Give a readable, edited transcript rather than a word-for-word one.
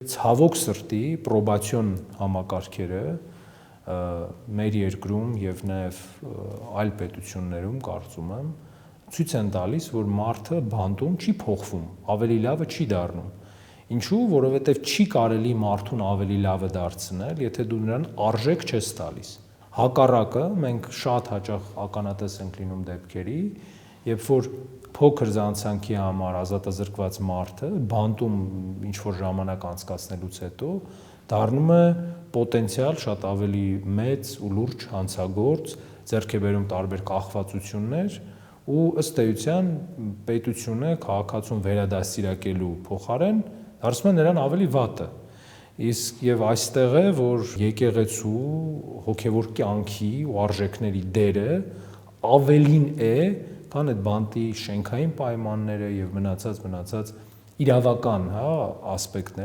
Ցավոք սրտի պրոբացիոն համակարգերը մեր երկրում եւ նաեւ այլ պետություններում կարծում եմ ցույց են տալիս, որ մարդը բանտում չի փոխվում, ավելի լավը չի դառնում։ Ինչու՞, որովհետեւ չի կարելի մարդուն ավելի լավը դարձնել, եթե դու նրան արժեք չես տալիս։ Հակառակը մենք շատ հաճախ ականատես ենք լինում դեպքերի, երբ որ փոքր զանցանքի համար ազատազրկված մարդը բանտում ինչ-որ ժամանակ անցկացնելուց հետո դառնում է պոտենցիալ շատ ավելի մեծ ու լուրջ հանցագործ, ձեռք է բերում տարբեր կախվածություններ ու ըստ էության պետությունը քաղաքացուն վերադաստիարակելու փոխարեն դարձնում է նրան ավելի վատը։ Իսկ եւ այստեղ է, որ եկեղեցու հոգեվոր կյանքի ու արժեքների դերը ավելին է, քան այդ բանտի շենքային պայմանները եւ մնացած իրավական ասպեկտները,